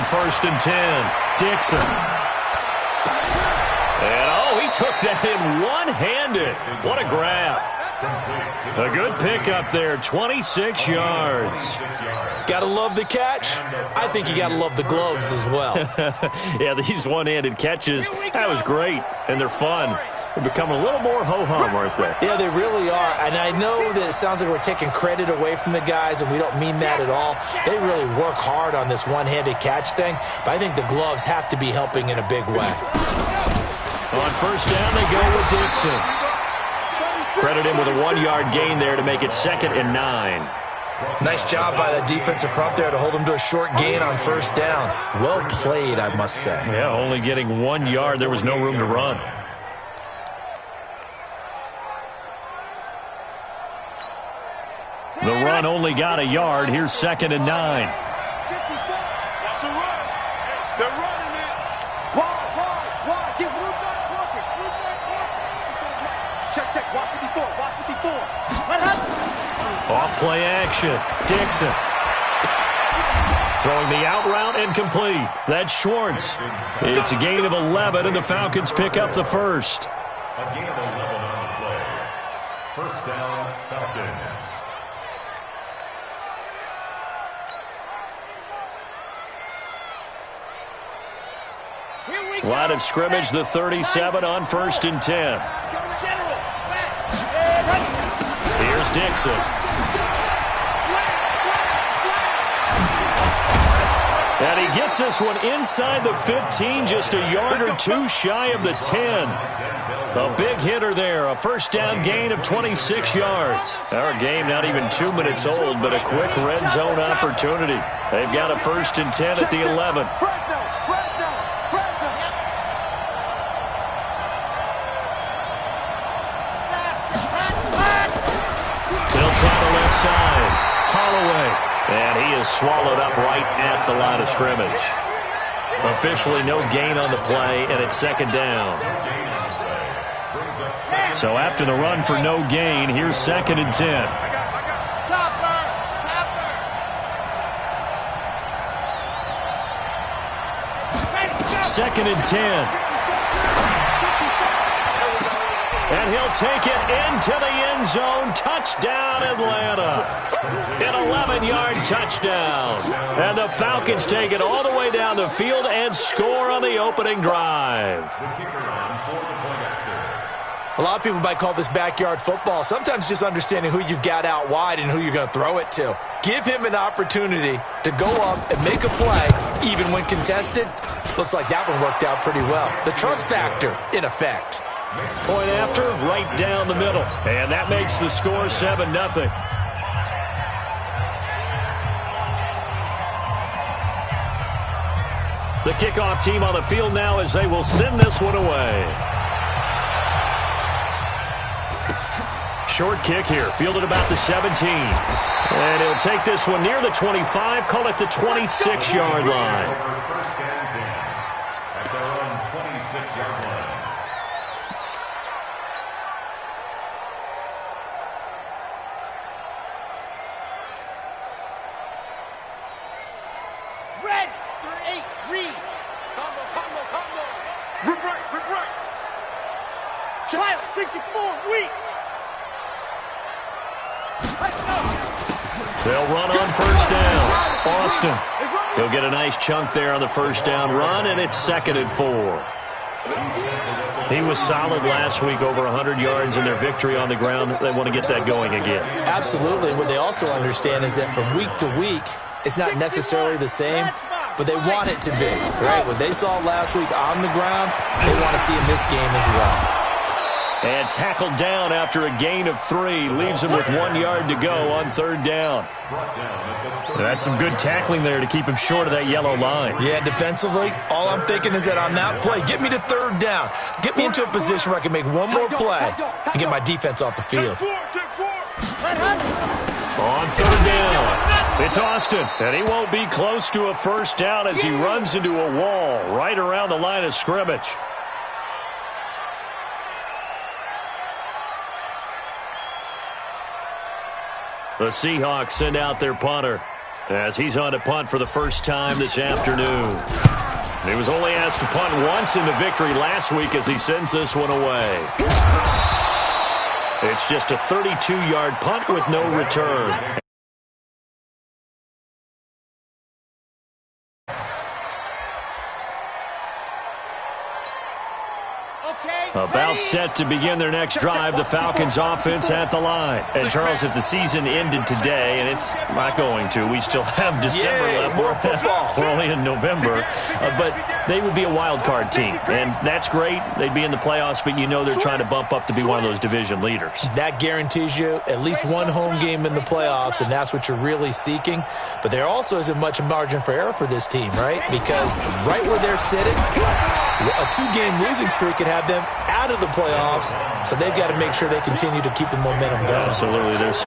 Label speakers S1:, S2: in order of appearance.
S1: first and 10. Dixon. And, oh, he took that in one-handed. What a grab. A good pickup there, 26 yards.
S2: Got to love the catch. I think you got to love the gloves as well.
S1: Yeah, these one-handed catches, that was great, and they're fun. They become a little more ho-hum, aren't they?
S2: Yeah, they really are. And I know that it sounds like we're taking credit away from the guys, and we don't mean that at all. They really work hard on this one-handed catch thing, but I think the gloves have to be helping in a big way.
S1: On first down, they go with Dixon. Credit him with a 1-yard gain there to make it 2nd and 9.
S2: Nice job by the defensive front there to hold him to a short gain on first down. Well played, I must say.
S1: Yeah, only getting 1 yard. There was no room to run. The run only got a yard. Here's 2nd and 9.
S3: That's the run. They're running it. Wide. Get blue back pocket. Check. Watch 54.
S1: Off play action. Dixon. Throwing the out route and complete. That's Schwartz. It's a gain of 11, and the Falcons pick up the first.
S4: A gain of 11 on the play. First down, Falcons.
S1: Line of scrimmage, the 37 on first and 10. Here's Dixon. And he gets this one inside the 15, just a yard or two shy of the 10. A big hitter there, a first down gain of 26 yards. Our game not even 2 minutes old, but a quick red zone opportunity. They've got a first and 10 at the 11. Side. Holloway. And he is swallowed up right at the line of scrimmage. Officially no gain on the play, and it's 2nd down. So after the run for no gain, here's 2nd and 10. 2nd and 10. And he'll take it into the end zone. Touchdown, Atlanta. An 11-yard touchdown. And the Falcons take it all the way down the field and score on the opening drive.
S2: A lot of people might call this backyard football. Sometimes just understanding who you've got out wide and who you're going to throw it to. Give him an opportunity to go up and make a play, even when contested. Looks like that one worked out pretty well. The trust factor, in effect.
S1: Point after, right down the middle. And that makes the score 7-0. The kickoff team on the field now as they will send this one away. Short kick here, fielded about the 17. And he'll take this one near the 25, call it the 26-yard line.
S4: First and 10 at their own 26-yard line.
S3: Child, 64, weak.
S1: They'll run on first down. Austin. He'll get a nice chunk there on the first down run, and it's 2nd and 4. He was solid last week, over 100 yards in their victory on the ground. They want to get that going again.
S2: Absolutely. What they also understand is that from week to week, it's not necessarily the same, but they want it to be, right? What they saw last week on the ground, they want to see in this game as well.
S1: And tackled down after a gain of 3. Leaves him with 1 yard to go on third down. That's some good tackling there to keep him short of that yellow line.
S2: Yeah, defensively, all I'm thinking is that on that play, get me to third down. Get me into a position where I can make one more play and get my defense off the field.
S1: On third down, it's Austin. And he won't be close to a first down as he runs into a wall right around the line of scrimmage. The Seahawks send out their punter. as he's on to punt for the first time this afternoon. He was only asked to punt once in the victory last week as he sends this one away. It's just a 32-yard punt with no return. About set to begin their next drive, the Falcons offense at the line. And Charles, if the season ended today, and it's not going to, we still have December left.
S2: More football.
S1: We're only in November, but they would be a wild card team, and that's great. They'd be in the playoffs, but you know they're trying to bump up to be one of those division leaders.
S2: That guarantees you at least one home game in the playoffs, and that's what you're really seeking. But there also isn't much margin for error for this team, right? Because right where they're sitting, a 2-game losing streak could have them out of the playoffs, so they've got to make sure they continue to keep the momentum going.
S1: Absolutely. There's